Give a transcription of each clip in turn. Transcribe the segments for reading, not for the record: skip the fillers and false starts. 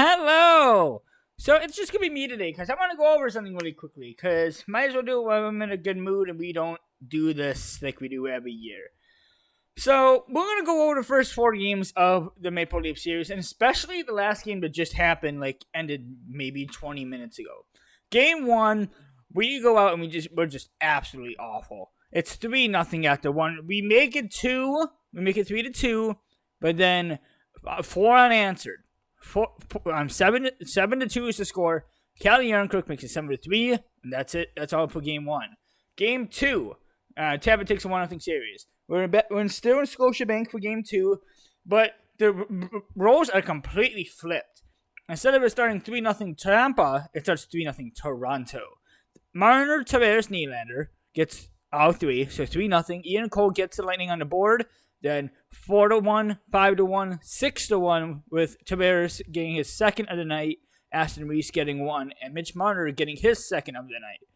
Hello! So it's just going to be me today because I want to go over something really quickly because might as well do it when I'm in a good mood and we don't do this like we do every year. So we're going to go over the first 4 games of the Maple Leaf series, and especially the last game that just happened, ended maybe 20 minutes ago. Game 1, we go out and we're just absolutely awful. It's 3-0 after 1. We make it 2. We make it 3-2, but then 4 unanswered. 7-2 is the score. Calle Yarncrook makes it 7-3, and that's it. That's all for game 1. Game 2, Tampa takes a 1-0 series. We're still in Scotiabank for game 2, but the roles are completely flipped. Instead of it starting 3-0 Tampa, it starts 3-0 Toronto. Marner, Tavares, Nylander gets all 3, so 3-0. Ian Cole gets the Lightning on the board. Then 4-1, 5-1, 6-1 with Tavares getting his second of the night, Aston Reese getting 1, and Mitch Marner getting his second of the night.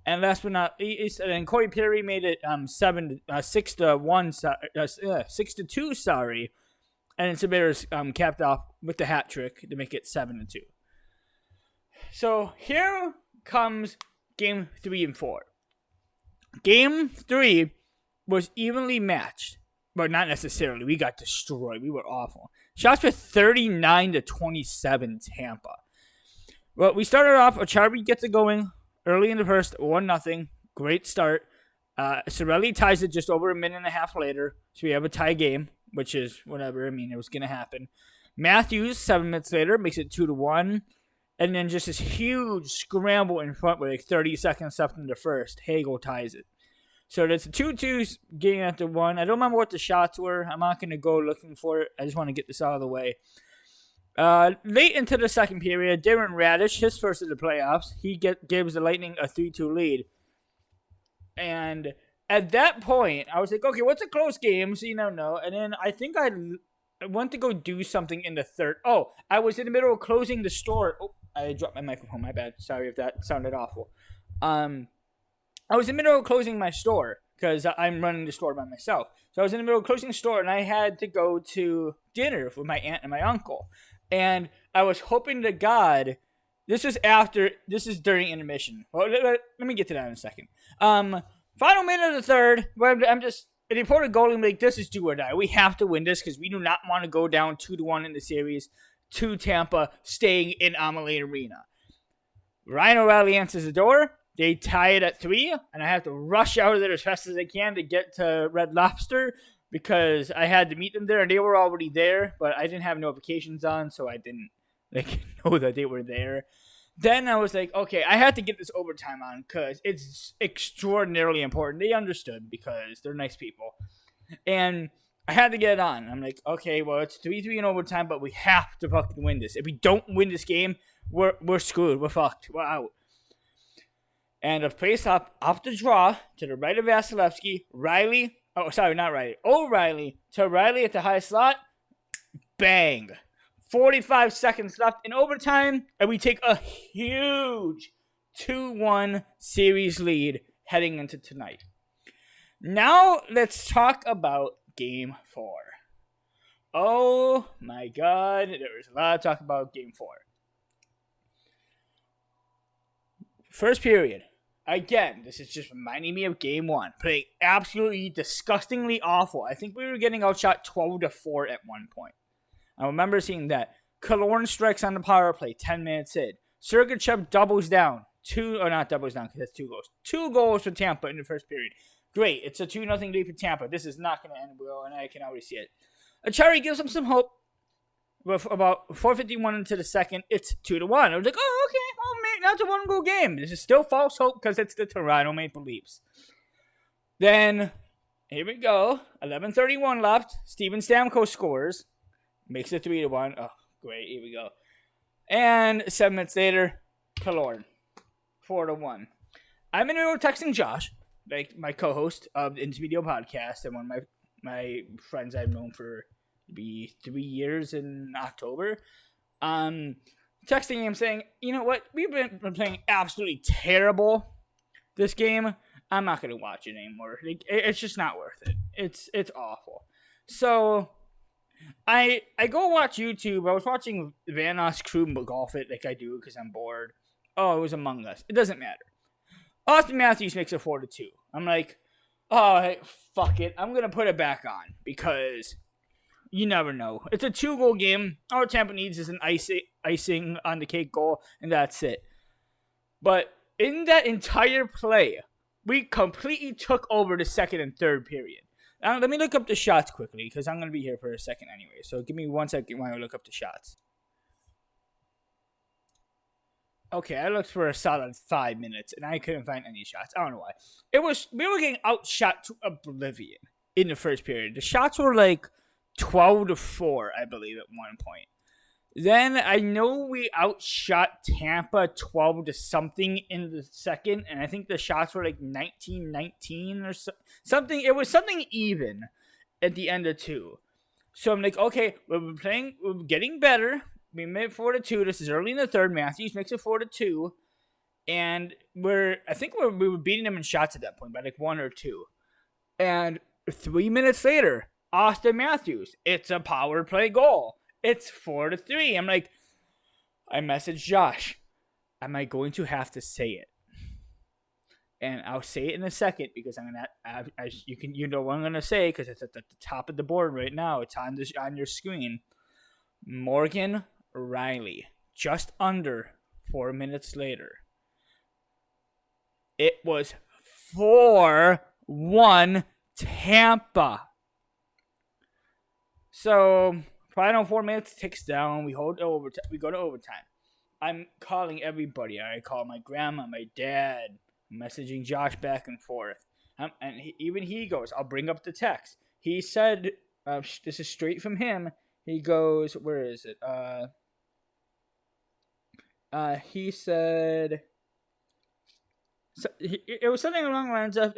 And last but not least, and Corey Perry made it 6-2, sorry, and then Tavares capped off with the hat trick to make it 7-2. So here comes game 3 and 4. Game 3 was evenly matched. But not necessarily. We got destroyed. We were awful. Shots were 39-27 Tampa. Well, we started off. Acharbi gets it going early in the first, 1-0. Great start. Cirelli ties it just over a minute and a half later. So we have a tie game, which is whatever. I mean, it was going to happen. Matthews, 7 minutes later, makes it 2-1. And then just this huge scramble in front with 30 seconds left in the first. Hagel ties it. So that's a 2-2 game after 1. I don't remember what the shots were. I'm not going to go looking for it. I just want to get this out of the way. Late into the second period, Darren Radish, his first of the playoffs, he gives the Lightning a 3-2 lead. And at that point, I was like, okay, what's a close game? So you never know. And then I think I went to go do something in the third. Oh, I was in the middle of closing the store. Oh, I dropped my microphone. My bad. Sorry if that sounded awful. I was in the middle of closing my store because I'm running the store by myself. So I was in the middle of closing the store and I had to go to dinner with my aunt and my uncle. And I was hoping to God, this is during intermission. Well, let me get to that in a second. Final minute of the third, where I'm just, the reported goal, I'm like, this is do or die. We have to win this because we do not want to go down 2-1 in the series to Tampa, staying in Amalie Arena. Ryan O'Reilly answers the door. They tie it at 3, and I have to rush out of there as fast as I can to get to Red Lobster because I had to meet them there, and they were already there, but I didn't have notifications on, so I didn't know that they were there. Then I was like, okay, I had to get this overtime on because it's extraordinarily important. They understood because they're nice people, and I had to get it on. I'm like, okay, well, it's 3-3 in overtime, but we have to fucking win this. If we don't win this game, we're screwed. We're fucked. We're out. And a face up off the draw to the right of Vasilevsky. O'Reilly to Riley at the high slot. Bang. 45 seconds left in overtime, and we take a huge 2-1 series lead heading into tonight. Now let's talk about Game 4. Oh my God, there is a lot to talk about Game 4. First period. Again, this is just reminding me of Game 1. Playing absolutely disgustingly awful. I think we were getting outshot 12-4 at one point. I remember seeing that. Killorn strikes on the power play 10 minutes in. Sergachev doubles down. Not doubles down because that's 2 goals. 2 goals for Tampa in the first period. Great. It's a 2-0 lead for Tampa. This is not going to end well, and I can already see it. Achari gives them some hope. With about 4:51 into the second, it's 2-1. I was like, oh, okay, well, man, that's a 1-goal game. This is still false hope because it's the Toronto Maple Leafs. Then, here we go. 11:31 left. Steven Stamkos scores. Makes it 3-1. Oh, great. Here we go. And 7 minutes later, Killorn. 4-1. I'm in the middle of texting Josh, like my co-host of the Intermedio podcast and one of my friends I've known for be 3 years in October. Texting him saying, you know what, we've been playing absolutely terrible this game. I'm not going to watch it anymore. It's just not worth it. It's awful. So I go watch YouTube. I was watching Vanos Crew golf it like I do because I'm bored. Oh, it was Among Us. It doesn't matter. Austin Matthews makes it 4-2. I'm like, oh, hey, fuck it. I'm gonna put it back on because you never know. It's a 2-goal game. All Tampa needs is an icing on the cake goal, and that's it. But in that entire play, we completely took over the second and third period. Now, let me look up the shots quickly because I'm going to be here for a second anyway. So give me 1 second while I look up the shots. Okay, I looked for a solid 5 minutes and I couldn't find any shots. I don't know why. We were getting outshot to oblivion in the first period. The shots were like 12-4, I believe, at one point. Then I know we outshot Tampa 12 to something in the second, and I think the shots were like 19-19 or something. It was something even at the end of 2. So I'm like, okay, we're getting better. We made it 4-2. This is early in the third. Matthews makes it 4-2, and we were beating them in shots at that point by like 1 or 2. And 3 minutes later, Austin Matthews, it's a power play goal. It's 4-3. I'm like, I messaged Josh. Am I going to have to say it? And I'll say it in a second because I'm gonna. You know what I'm gonna say because it's at the top of the board right now. It's on your screen. Morgan Riley, just under 4 minutes later. It was 4-1 Tampa. So. Final 4 minutes ticks down. We go to overtime. I'm calling everybody. I call my grandma, my dad, messaging Josh back and forth. And even he goes, I'll bring up the text. He said, this is straight from him. He goes, where is it? He said, it was something along the lines of,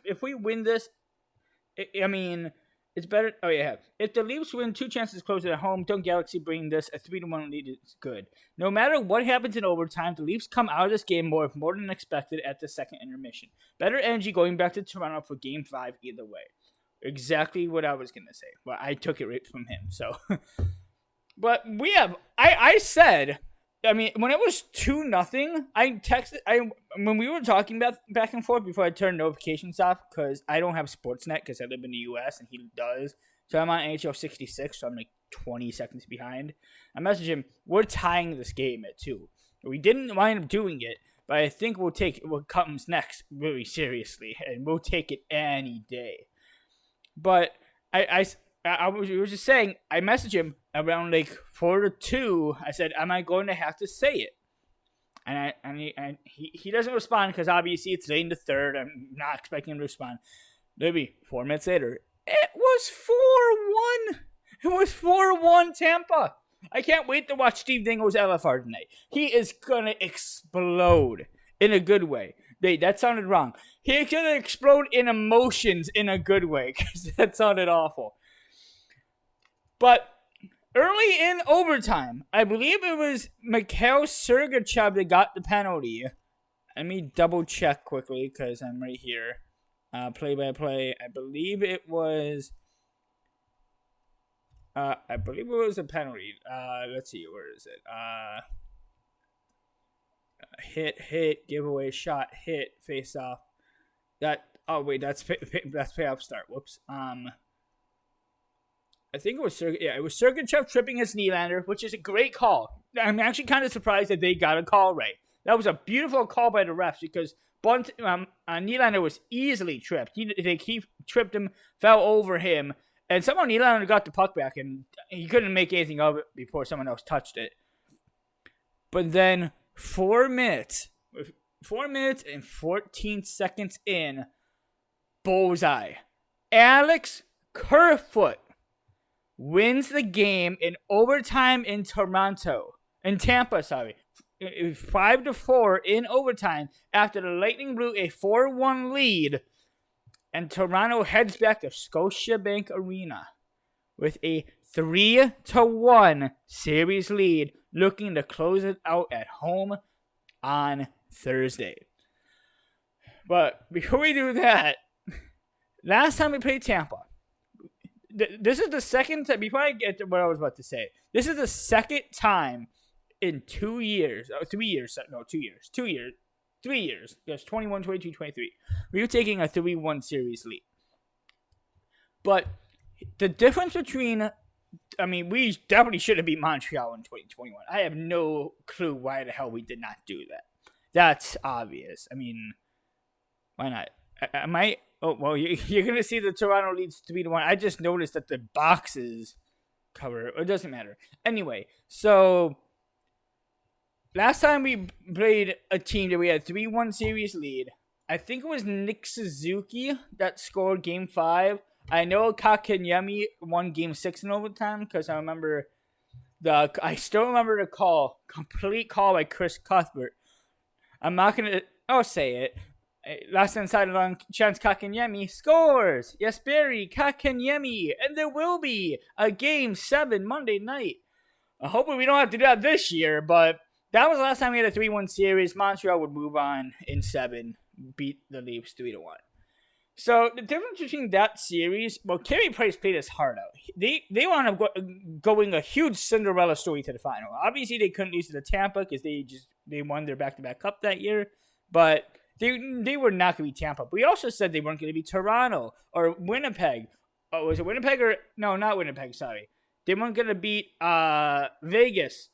if we win this, it's better. Oh, yeah. If the Leafs win 2 chances close at home, don't Galaxy bring this? A 3-1 lead is good. No matter what happens in overtime, the Leafs come out of this game more than expected at the second intermission. Better energy going back to Toronto for Game 5 either way. Exactly what I was going to say. But I took it right from him. So, but we have. I said. When it was 2-0, I texted. When we were talking about back and forth before I turned notifications off because I don't have Sportsnet because I live in the U.S. and he does. So I'm on NHL 66, so I'm like 20 seconds behind. I messaged him. We're tying this game at 2. We didn't wind up doing it, but I think we'll take what comes next really seriously, and we'll take it any day. He was just saying, I messaged him around like 4-2. I said, am I going to have to say it? And he doesn't respond because obviously it's late in the third. I'm not expecting him to respond. Maybe 4 minutes later, it was 4-1. It was 4-1 Tampa. I can't wait to watch Steve Dingo's LFR tonight. He is going to explode in a good way. Wait, that sounded wrong. He's going to explode in emotions in a good way because that sounded awful. But early in overtime, I believe it was Mikhail Sergachev that got the penalty. Let me double check quickly because I'm right here. Play-by-play. I believe it was a penalty. Let's see, where is it? Hit, giveaway, shot, hit, face off. That's payoff start. Whoops. I think it was Sergachev tripping his Nylander, which is a great call. I'm actually kind of surprised that they got a call right. That was a beautiful call by the refs because Nylander was easily tripped. He tripped him, fell over him, and somehow Nylander got the puck back, and he couldn't make anything of it before someone else touched it. But then 4 minutes and 14 seconds in, bullseye. Alex Kerfoot wins the game in overtime in Tampa, 5-4 in overtime after the Lightning blew a 4-1 lead, and Toronto heads back to Scotiabank Arena with a 3-1 series lead, looking to close it out at home on Thursday. But before we do that, last time we played Tampa, this is the second time. Before I get to what I was about to say, this is the second time in 2 years, 3 years, no, 2 years, 2 years, 3 years. Yes, 21, 22, 23. We were taking a 3-1 series lead. But the difference between, we definitely should have beat Montreal in 2021. I have no clue why the hell we did not do that. That's obvious. Why not? Oh, well, you're going to see the Toronto leads 3-1. I just noticed that the boxes cover. It doesn't matter. Anyway, so last time we played a team that we had 3-1 series lead, I think it was Nick Suzuki that scored Game 5. I know Kakanyemi won Game 6 in overtime because I still remember the call, complete call by Chris Cuthbert. I'm not going to, I'll say it. Last inside on Chance Kakanyemi scores. Yes, Barry Kakanyemi, and there will be a Game 7 Monday night. Hopefully we don't have to do that this year, but that was the last time we had a 3-1 series. Montreal would move on in 7, beat the Leafs 3-1. So the difference between that series, well, Carey Price played his heart out. They wound up going a huge Cinderella story to the final. Obviously, they couldn't lose to the Tampa because they won their back-to-back cup that year, but they were not going to be Tampa. But we also said they weren't going to be Toronto or Winnipeg. Oh, was it Winnipeg or no? Not Winnipeg. Sorry, they weren't going to beat Vegas,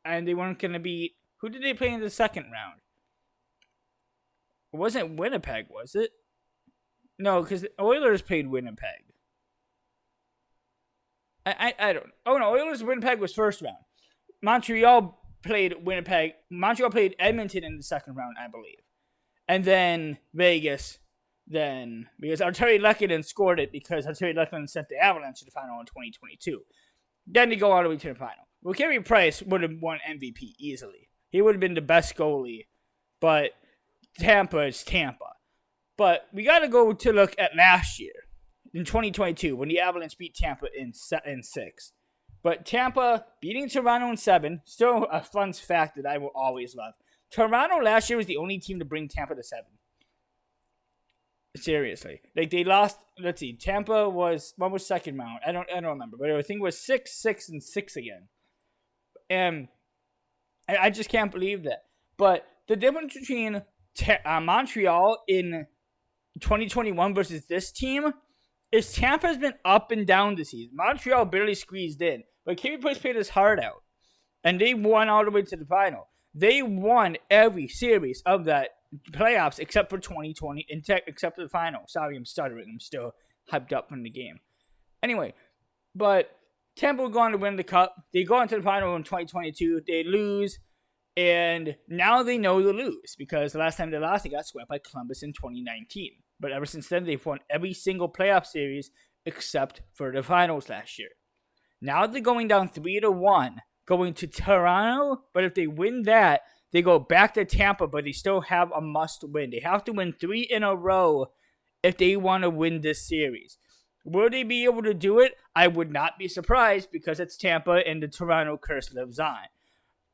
and they weren't going to beat. Who did they play in the second round? It wasn't Winnipeg, was it? No, because the Oilers played Winnipeg. I don't. Oh no, Oilers Winnipeg was first round. Montreal played Winnipeg. Montreal played Edmonton in the second round, I believe, and then Vegas. Then because Arturi Lehkonen scored it because Arturi Lehkonen sent the Avalanche to the final in 2022. Then they go all the way to the final. Well, Carey Price would have won MVP easily. He would have been the best goalie, but Tampa is Tampa. But we got to go to look at last year, in 2022, when the Avalanche beat Tampa in 6. But Tampa beating Toronto in 7, still a fun fact that I will always love. Toronto last year was the only team to bring Tampa to 7. Seriously. Like, they lost, let's see, Tampa was, what was second round? I don't remember, but I think it was 6, 6, and 6 again. And I just can't believe that. But the difference between Montreal in 2021 versus this team is Tampa's been up and down this season. Montreal barely squeezed in, but Carey Price played his heart out, and they won all the way to the final. They won every series of that playoffs except for 2020, except for the final. Sorry, I'm stuttering. I'm still hyped up from the game. Anyway, but Tampa will go on to win the cup. They go into the final in 2022. They lose. And now they know to lose because the last time they lost, they got swept by Columbus in 2019. But ever since then, they've won every single playoff series except for the finals last year. Now they're going down 3-1, going to Toronto. But if they win that, they go back to Tampa, but they still have a must win. They have to win 3 in a row if they want to win this series. Will they be able to do it? I would not be surprised because it's Tampa and the Toronto curse lives on.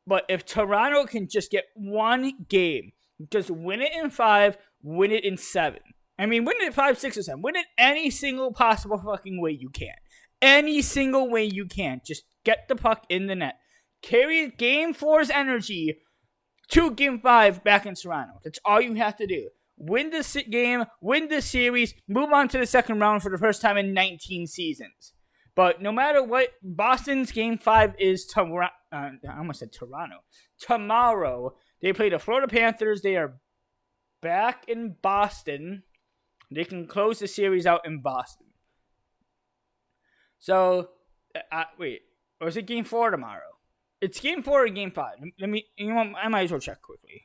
But if Toronto can just get one game, just win it in 5, win it in 7. Win it in 5, 6, or 7. Win it any single possible fucking way you can. Any single way you can. Just get the puck in the net. Carry Game 4's energy to Game 5 back in Toronto. That's all you have to do. Win the game, win the series, move on to the second round for the first time in 19 seasons. But no matter what, Boston's Game 5 is tomorrow. I almost said Toronto. Tomorrow, they play the Florida Panthers. They are back in Boston. They can close the series out in Boston. So, wait. Or is it Game 4 tomorrow? It's Game 4 or Game 5. Let me, I might as well check quickly.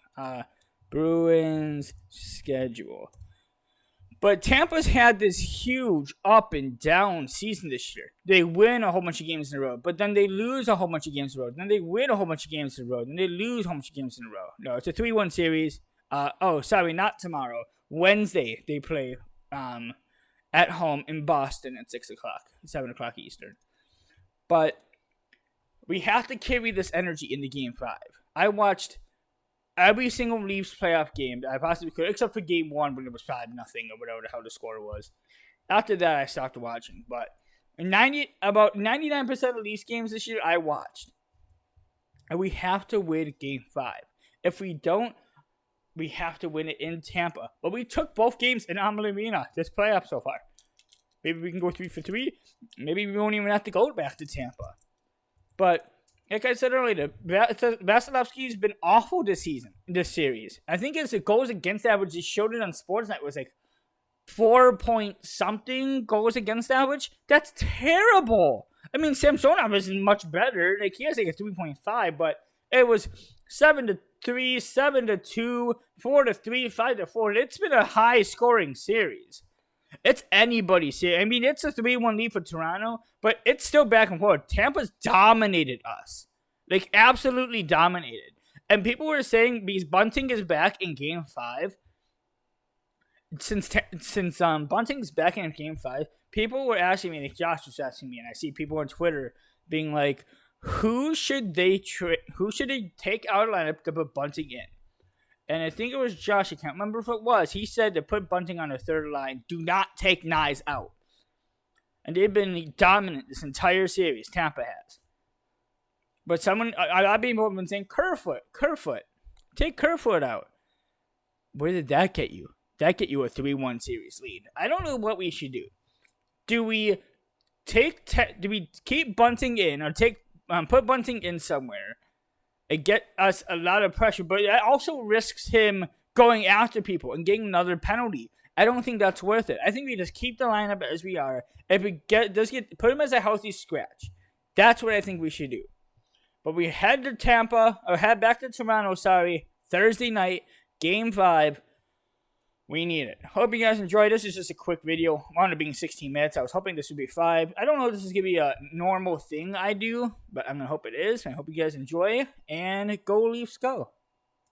Bruins schedule. But Tampa's had this huge up and down season this year. They win a whole bunch of games in a row, but then they lose a whole bunch of games in a row. Then they win a whole bunch of games in a row. Then they lose a whole bunch of games in a row. No, it's a 3-1 series. Not tomorrow. Wednesday they play at home in Boston at 6 o'clock, 7 o'clock Eastern. But we have to carry this energy into Game 5. I watched every single Leafs playoff game that I possibly could, except for Game 1 when it was 5-0 or whatever the hell the score was. After that, I stopped watching. But About 99% of Leafs games this year I watched. And we have to win Game 5. If we don't, we have to win it in Tampa. But we took both games in Amalie Arena this playoff so far. Maybe we can go 3 for 3. Maybe we won't even have to go back to Tampa. But like I said earlier, Vasilevsky's been awful this series. I think his goals against average, he showed it on Sportsnet, was like 4-point-something goals against average. That's terrible. I mean, Samsonov isn't much better. Like, he has like a 3.5, but it was 7-3, 7-2, 4-3, 5-4. It's been a high-scoring series. It's anybody's series. I mean, it's a 3-1 lead for Toronto, but it's still back and forth. Tampa's dominated us. Like, absolutely dominated. And people were saying, because Bunting is back in Game 5, since Bunting's back in Game 5, people were asking me, like Josh was asking me, and I see people on Twitter being like, who should they take out of lineup to put Bunting in? And I think it was Josh, I can't remember if it was. He said to put Bunting on the third line, do not take Nyes out. And they've been dominant this entire series, Tampa has. But a lot of people have been saying, Kerfoot. Take Kerfoot out. Where did that get you? That get you a 3-1 series lead. I don't know what we should do. Do we keep Bunting in or put Bunting in somewhere and get us a lot of pressure? But that also risks him going after people and getting another penalty. I don't think that's worth it. I think we just keep the lineup as we are. If we put him as a healthy scratch. That's what I think we should do. But we head back to Toronto, Thursday night, Game 5. We need it. Hope you guys enjoyed. This is just a quick video. I wanted it being 16 minutes. I was hoping this would be 5. I don't know if this is going to be a normal thing I do, but I'm going to hope it is. I hope you guys enjoy. And go Leafs go.